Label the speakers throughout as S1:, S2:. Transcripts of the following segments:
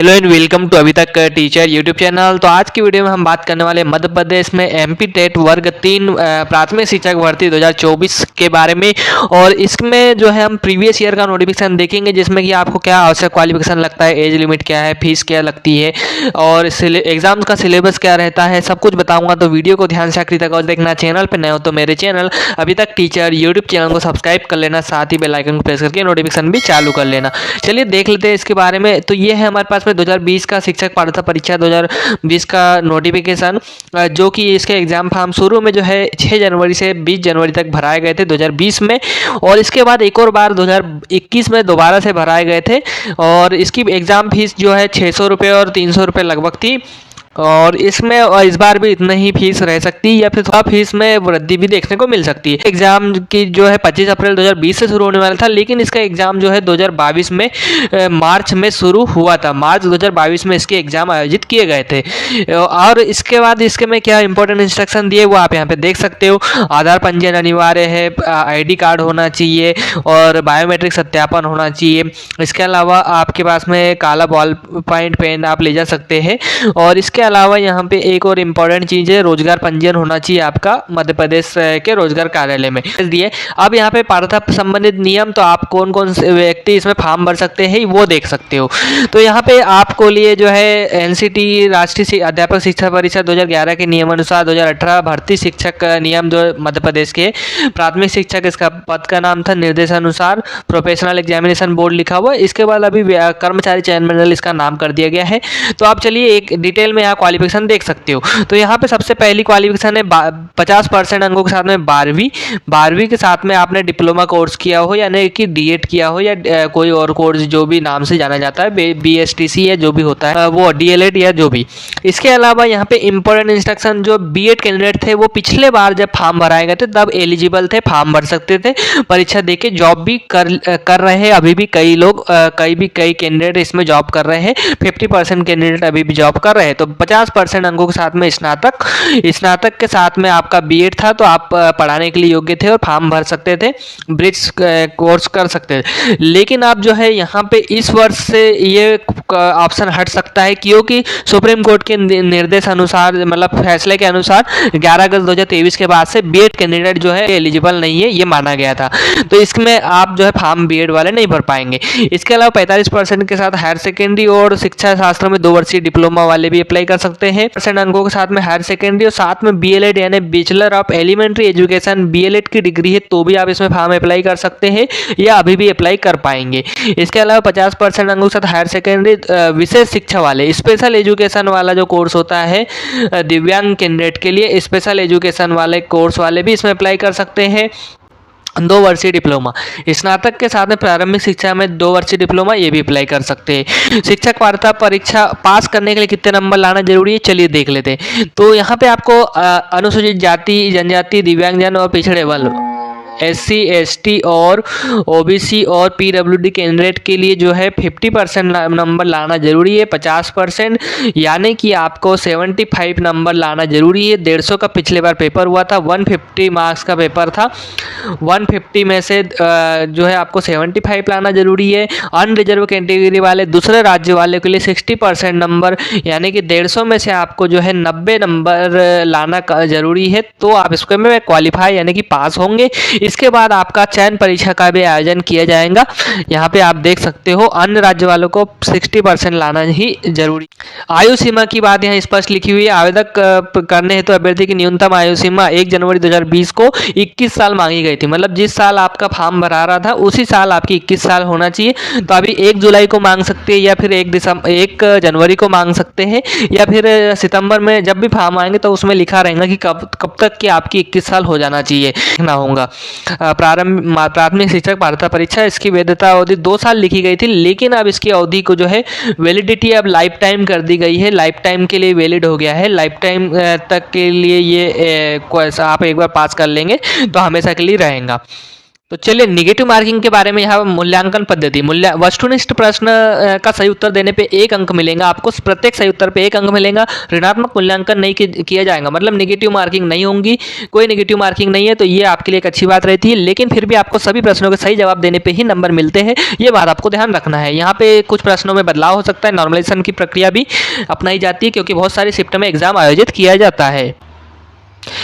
S1: Hello and welcome to अभी तक teacher YouTube channel. तो आज की वीडियो में हम बात करने वाले मध्य प्रदेश में एमपी टेट वर्ग 3 प्राथमिक शिक्षक भर्ती 2024 के बारे में। और इसमें जो है हम प्रीवियस ईयर का नोटिफिकेशन देखेंगे, जिसमें कि आपको क्या आवश्यक क्वालिफिकेशन लगता है, एज लिमिट क्या है, फीस क्या लगती है और एग्जाम्स का सिलेबस क्या रहता है, सब कुछ बताऊंगा। तो वीडियो को ध्यान से आखिरी तक और देखना। चैनल पर नए हो तो मेरे चैनल अभी तक टीचर यूट्यूब चैनल को सब्सक्राइब कर लेना, साथ ही बेल आइकन को प्रेस करके नोटिफिकेशन भी चालू कर लेना। चलिए देख लेते हैं इसके बारे में। तो ये है हमारे पास 2020 का शिक्षक पात्रता परीक्षा 2020 का नोटिफिकेशन, जो कि इसके एग्जाम फॉर्म शुरू में जो है 6 जनवरी से 20 जनवरी तक भराए गए थे 2020 में, और इसके बाद एक और बार 2021 में दोबारा से भराए गए थे। और इसकी एग्ज़ाम फीस जो है 600 रुपये और 300 रुपये लगभग थी। और इसमें इस बार भी इतना ही फीस रह सकती है या फिर थोड़ा फीस में वृद्धि भी देखने को मिल सकती है। एग्जाम की जो है 25 अप्रैल 2020 से शुरू होने वाला था, लेकिन इसका एग्जाम जो है 2022 में मार्च में शुरू हुआ था। मार्च 2022 में इसके एग्जाम आयोजित किए गए थे। और इसके बाद इसके में क्या इंपॉर्टेंट इंस्ट्रक्शन दिए वो आप यहाँ पे देख सकते हो। आधार पंजीयन अनिवार्य है, ID कार्ड होना चाहिए और बायोमेट्रिक सत्यापन होना चाहिए। इसके अलावा आपके पास में काला बॉल पॉइंट पेन आप ले जा सकते हैं। और इसके अलावा यहाँ पे एक और इम्पॉर्टेंट चीज़ है, रोजगार पंजीयन होना चाहिए आपका मध्य प्रदेश के रोजगार कार्यालय में दिए। अब यहाँ पे पात्रता संबंधित नियम, तो आप कौन कौन से व्यक्ति इसमें फॉर्म भर सकते हैं वो देख सकते हो। तो यहाँ पे आपको लिए जो है NCT राष्ट्रीय अध्यापक शिक्षा परीक्षा 2011 के नियमानुसार 2018 भर्ती शिक्षक नियम जो मध्य प्रदेश के प्राथमिक शिक्षक, इसका पद का नाम था निर्देशानुसार प्रोफेशनल एग्जामिनेशन बोर्ड लिखा हुआ है। इसके बाद अभी कर्मचारी चयन मंडल इसका नाम कर दिया गया है। तो आप चलिए एक डिटेल में क्वालिफिकेशन देख सकते हो। तो यहाँ पे सबसे पहली क्वालिफिकेशन है 50% अंकों के साथ में 12वीं के साथ में आपने डिप्लोमा कोर्स किया हो, यानी कि DED किया हो या कोई और कोर्स जो भी नाम से जाना जाता है, BSTC या जो भी होता है वो DLED या जो भी। इसके अलावा यहाँ पे इंपॉर्टेंट इंस्ट्रक्शन, जो BED कैंडिडेट थे वो पिछले बार जब फॉर्म भराए गए थे तब एलिजिबल थे, फॉर्म भर सकते थे, परीक्षा दे के जॉब भी कर रहे हैं। अभी भी कई लोग कई कैंडिडेट इसमें जॉब कर रहे हैं। 50% कैंडिडेट अभी भी जॉब कर रहे हैं। तो 50% अंकों के साथ में स्नातक के साथ में आपका BED था, तो आप पढ़ाने के लिए योग्य थे और फॉर्म भर सकते थे, ब्रिज कोर्स कर सकते थे। लेकिन आप जो है यहाँ पे इस वर्ष से ये ऑप्शन हट सकता है, क्योंकि सुप्रीम कोर्ट के निर्देश अनुसार, मतलब फैसले के अनुसार 11 अगस्त 2023 के बाद से BED कैंडिडेट जो है एलिजिबल नहीं है, ये माना गया था। तो इसमें आप जो है फॉर्म BED वाले नहीं भर पाएंगे। इसके अलावा 45% के साथ हायर सेकेंडरी और शिक्षा शास्त्र में 2 वर्षीय डिप्लोमा वाले भी अप्लाई कर सकते हैं। % अंकों के साथ में हायर सेकेंडरी और साथ में BLED यानी bachelor of elementary education BLED की डिग्री है, तो भी आप इसमें फॉर्म अप्लाई कर सकते हैं या अभी भी अप्लाई कर पाएंगे। इसके अलावा 50% अंकों के साथ हायर सेकेंडरी विशेष शिक्षा वाले, स्पेशल एजुकेशन वाला जो कोर्स होता है दिव्यांग कैंडिडेट के लिए, स्पेशल एजुकेशन वाले कोर्स वाले भी इसमें अप्लाई कर सकते हैं। 2 वर्षीय डिप्लोमा, स्नातक के साथ में प्रारंभिक शिक्षा में 2 वर्षीय डिप्लोमा, ये भी अप्लाई कर सकते हैं। शिक्षक पात्रता परीक्षा पास करने के लिए कितने नंबर लाना जरूरी है, चलिए देख लेते हैं। तो यहाँ पे आपको अनुसूचित जाति, जनजाति, दिव्यांगजन और पिछड़े वर्ग, SC ST और OBC और PWD कैंडिडेट के लिए जो है 50% नंबर लाना जरूरी है। 50% यानी कि आपको 75 नंबर लाना जरूरी है। 150 का पिछले बार पेपर हुआ था, 150 मार्क्स का पेपर था। 150 में से जो है आपको 75 लाना जरूरी है। अनरिजर्व कैटेगरी वाले, दूसरे राज्य वाले के लिए 60% नंबर, यानी कि 150 में से आपको जो है 90 नंबर लाना जरूरी है, तो आप इसको में क्वालिफाई यानी कि पास होंगे। इसके बाद आपका चयन परीक्षा का भी आयोजन किया जाएगा। यहाँ पे आप देख सकते हो अन्य राज्य वालों को 60% लाना ही जरूरी। आयु सीमा की बात यहाँ स्पष्ट लिखी हुई है। आवेदन करने हेतु अभ्यर्थी की न्यूनतम आयु सीमा 1 जनवरी 2020 को 21 साल मांगी गई थी। मतलब जिस साल आपका फॉर्म भरा रहा था उसी साल आपकी 21 साल होना चाहिए। तो अभी 1 जुलाई को मांग सकते हैं या फिर 1 जनवरी को मांग सकते हैं, या फिर सितंबर में जब भी फॉर्म आएंगे तो उसमें लिखा रहेगा कि कब तक की आपकी 21 साल हो जाना चाहिए ना होगा। प्राथमिक शिक्षक पात्रता परीक्षा, इसकी वैधता अवधि 2 साल लिखी गई थी, लेकिन अब इसकी अवधि को जो है वैलिडिटी अब लाइफ टाइम कर दी गई है। लाइफ टाइम के लिए वैलिड हो गया है। लाइफ टाइम तक के लिए ये आप एक बार पास कर लेंगे तो हमेशा के लिए रहेगा। तो चलिए नेगेटिव मार्किंग के बारे में यहाँ मूल्यांकन पद्धति वस्तुनिष्ठ प्रश्न का सही उत्तर देने पे 1 अंक मिलेगा आपको, प्रत्येक सही उत्तर पे 1 अंक मिलेगा। ऋणात्मक मूल्यांकन नहीं किया जाएगा, मतलब नेगेटिव मार्किंग नहीं होंगी, कोई नेगेटिव मार्किंग नहीं है, तो ये आपके लिए एक अच्छी बात रहती है। लेकिन फिर भी आपको सभी प्रश्नों के सही जवाब देने पर ही नंबर मिलते हैं, ये बात आपको ध्यान रखना है। यहाँ पे कुछ प्रश्नों में बदलाव हो सकता है, नॉर्मलाइजेशन की प्रक्रिया भी अपनाई जाती है क्योंकि बहुत सारी शिफ्ट में एग्जाम आयोजित किया जाता है।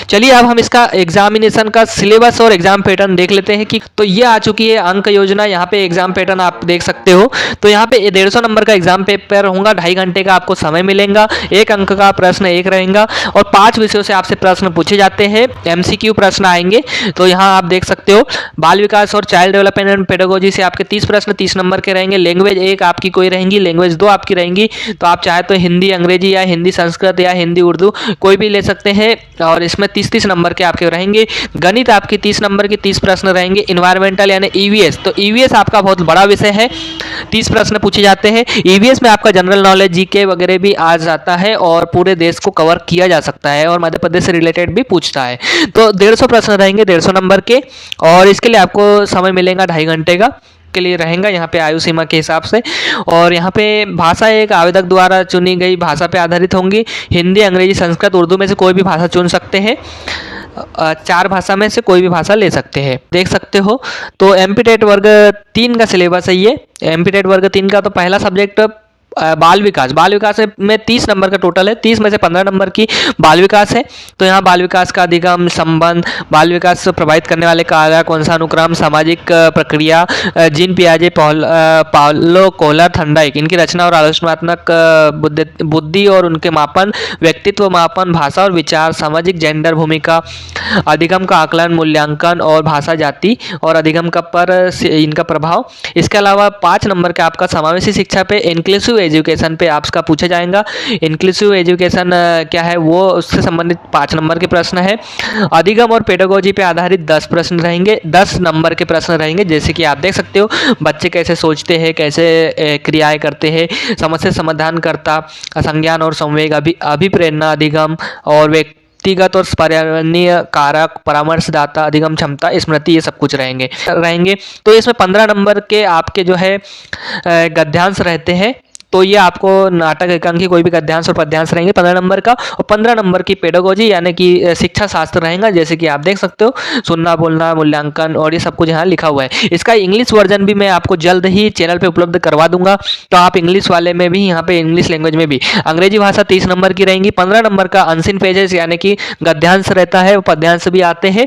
S1: चलिए अब हम इसका एग्जामिनेशन का सिलेबस और एग्जाम पैटर्न देख लेते हैं कि तो ये आ चुकी है अंक योजना। यहाँ पे एग्जाम पैटर्न आप देख सकते हो। तो यहाँ पे 150 नंबर का एग्जाम पेपर होगा, 2.5 घंटे का आपको समय मिलेगा, 1 अंक का प्रश्न 1 रहेगा और 5 विषयों से आपसे प्रश्न पूछे जाते हैं, MCQ प्रश्न आएंगे। तो यहाँ आप देख सकते हो बाल विकास और चाइल्ड डेवलपमेंट एंड पेडागोजी से आपके 30 प्रश्न 30 नंबर के रहेंगे। लैंग्वेज 1 आपकी कोई रहेंगी, लैंग्वेज 2 आपकी रहेंगी। तो आप चाहे तो हिंदी अंग्रेजी या हिंदी संस्कृत या हिंदी उर्दू कोई भी ले सकते हैं और इसमें 30-30 नंबर के आपके रहेंगे। गणित आपकी 30 नंबर की 30 प्रश्न रहेंगे। इन्वायरमेंटल यानी EVS, तो EVS आपका बहुत बड़ा विषय है, 30 प्रश्न पूछे जाते हैं। EVS में आपका जनरल नॉलेज GK वगैरह भी आ जाता है और पूरे देश को कवर किया जा सकता है और मध्य प्रदेश से रिलेटेड भी पूछता है। तो 150 प्रश्न रहेंगे 150 नंबर के और इसके लिए आपको समय मिलेगा 2.5 घंटे का के लिए रहेगा यहाँ पे आयु सीमा के हिसाब से। और यहाँ पे भाषा एक आवेदक द्वारा चुनी गई भाषा पे आधारित होंगी। हिंदी अंग्रेजी संस्कृत उर्दू में से कोई भी भाषा चुन सकते हैं, 4 भाषा में से कोई भी भाषा ले सकते हैं, देख सकते हो। तो MP टेट वर्ग 3 का सिलेबस है ये। MP टेट वर्ग 3 का तो पहला सब्जेक्ट बाल विकास में 30 नंबर का टोटल है, 30 में से 15 नंबर की बाल विकास है। तो यहाँ बाल विकास का अधिगम, संबंध, बाल विकास प्रभावित करने वाले कारक, वंशानुक्रम, सामाजिक प्रक्रिया, जीन पियाजे, पाउलो कोहलर, थर्नडाइक, इनकी रचना और आलोचनात्मक बुद्धि और उनके मापन, व्यक्तित्व मापन, भाषा और विचार, सामाजिक जेंडर भूमिका, अधिगम का आकलन, मूल्यांकन और भाषा जाति और अधिगम का पर इनका प्रभाव। इसके अलावा 5 नंबर के आपका समावेशी शिक्षा पे इंक्लूसिव एजुकेशन पे आपका पूछा जाएगा। इंक्लूसिव एजुकेशन क्या है वो उससे संबंधित 5 नंबर के प्रश्न है। अधिगम और पेडागोजी पे आधारित 10 प्रश्न रहेंगे, 10 नंबर के प्रश्न रहेंगे। जैसे कि आप देख सकते हो बच्चे कैसे सोचते हैं, कैसे क्रियाएं करते हैं, समस्या समाधान करता, संज्ञान और संवेग, अभिप्रेरणा, अधिगम और व्यक्तिगत और पर्यावरणीय कारक, परामर्शदाता, अधिगम क्षमता, स्मृति, ये सब कुछ रहेंगे। तो इसमें 15 नंबर के आपके जो है गद्यांश रहते हैं। तो ये आपको नाटक एकांकी कोई भी गद्यांश और पद्यांश रहेंगे 15 नंबर का। और 15 नंबर की पेडागोजी यानी कि शिक्षा शास्त्र रहेगा। जैसे कि आप देख सकते हो सुनना, बोलना, मूल्यांकन और ये सब कुछ यहाँ लिखा हुआ है। इसका इंग्लिश वर्जन भी मैं आपको जल्द ही चैनल पे उपलब्ध करवा दूंगा। तो आप इंग्लिश वाले में भी यहाँ पे इंग्लिश लैंग्वेज में भी अंग्रेजी भाषा 30 नंबर की रहेंगी। 15 नंबर का अनसीन पेजेस यानी कि गद्यांश रहता है, पद्यांश भी आते हैं।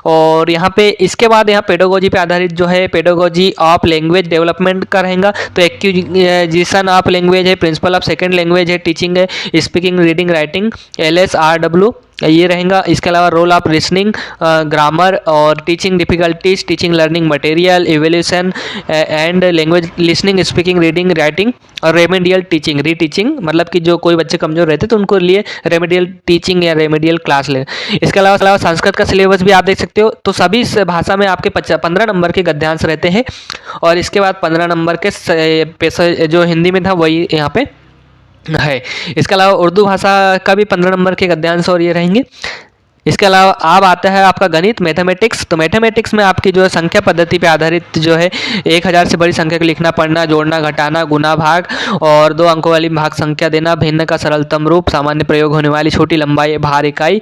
S1: और यहाँ पे इसके बाद यहाँ पेडागोजी पे आधारित जो है पेडागोजी ऑफ लैंग्वेज डेवलपमेंट का रहेगा। तो एक्विजिशन ऑफ लैंग्वेज है, प्रिंसिपल ऑफ सेकंड लैंग्वेज है, टीचिंग है, स्पीकिंग, रीडिंग, राइटिंग, LSRW ये रहेगा। इसके अलावा रोल ऑफ लिसनिंग, ग्रामर और teaching difficulties, teaching learning material, evolution and language listening, speaking, reading, writing और रेमेडियल टीचिंग, रीटीचिंग, मतलब कि जो कोई बच्चे कमजोर रहते तो उनको लिए रेमेडियल टीचिंग या रेमेडियल क्लास ले। इसके अलावा संस्कृत का सिलेबस भी आप देख सकते हो। तो सभी भाषा में आपके 15 नंबर के गद्यांश रहते हैं और इसके बाद 15 नंबर के जो हिंदी में था वही यहाँ पे है। इसके अलावा उर्दू भाषा का भी 15 नंबर के गद्यांश और ये रहेंगे। इसके अलावा अब आता है आपका गणित, मैथमेटिक्स। तो मैथमेटिक्स में आपकी जो है संख्या पद्धति पे आधारित जो है 1000 से बड़ी संख्या को लिखना, पढ़ना, जोड़ना, घटाना, गुना, भाग और 2 अंकों वाली भाग संख्या देना, भिन्न का सरलतम रूप, सामान्य प्रयोग होने वाली छोटी लंबाई, भार इकाई,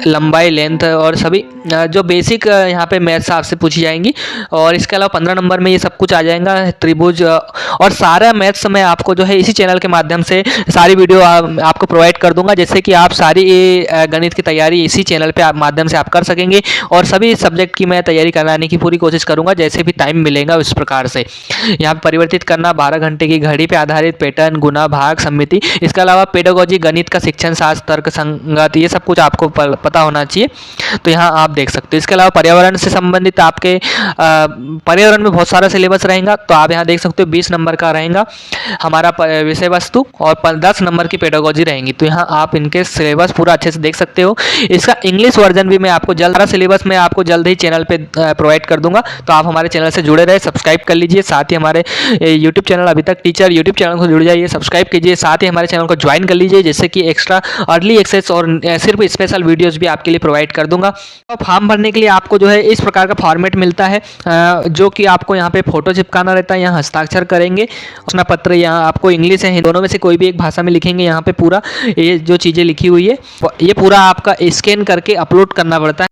S1: लंबाई, लेंथ और सभी जो बेसिक यहाँ पे मैथ्स आपसे पूछी जाएंगी। और इसके अलावा 15 नंबर में ये सब कुछ आ जाएगा, त्रिभुज और सारा मैथ्स मैं आपको जो है इसी चैनल के माध्यम से सारी वीडियो आपको प्रोवाइड कर दूंगा, जैसे कि आप सारी गणित की तैयारी इसी चैनल पे माध्यम से आप कर सकेंगे। और सभी सब्जेक्ट की मैं तैयारी कराने की पूरी कोशिश करूंगा, जैसे भी टाइम मिलेगा उस प्रकार से। यहाँ पे परिवर्तित करना, 12 घंटे की घड़ी पे आधारित पैटर्न, गुना, भाग, समिति। इसके अलावा पेडागोजी, गणित का शिक्षण शास्त्र, तर्क संगत, ये सब कुछ आपको पता होना चाहिए। तो यहाँ आप देख सकते हो। इसके अलावा पर्यावरण से संबंधित आपके पर्यावरण में बहुत सारा सिलेबस रहेगा। तो आप यहाँ देख सकते हो 20 नंबर का रहेगा हमारा विषय वस्तु और 10 नंबर की पेडागोजी रहेंगी। तो यहाँ आप इनके सिलेबस पूरा अच्छे से देख सकते हो। इसके इसका इंग्लिश वर्जन भी मैं आपको जल्द सिलेबस में आपको जल्द ही चैनल पे प्रोवाइड कर दूंगा। तो आप हमारे चैनल से जुड़े रहे, सब्सक्राइब कर लीजिए। साथ ही हमारे यूट्यूब चैनल अभी तक टीचर यूट्यूब चैनल को जुड़ जाइए, सब्सक्राइब कीजिए। साथ ही हमारे चैनल को ज्वाइन कर लीजिए, जिससे कि एक्स्ट्रा अर्ली एक्सेस और सिर्फ स्पेशल वीडियोस भी आपके लिए प्रोवाइड कर दूंगा। तो फॉर्म भरने के लिए आपको जो है इस प्रकार का फॉर्मेट मिलता है, जो कि आपको यहाँ पे फोटो चिपकाना रहता है, यहाँ हस्ताक्षर करेंगे, घोषणा पत्र यहाँ आपको इंग्लिश है, दोनों में से कोई भी एक भाषा में लिखेंगे। यहाँ पे पूरा ये जो चीज़ें लिखी हुई है ये पूरा आपका स्कैन करके अपलोड करना पड़ता है।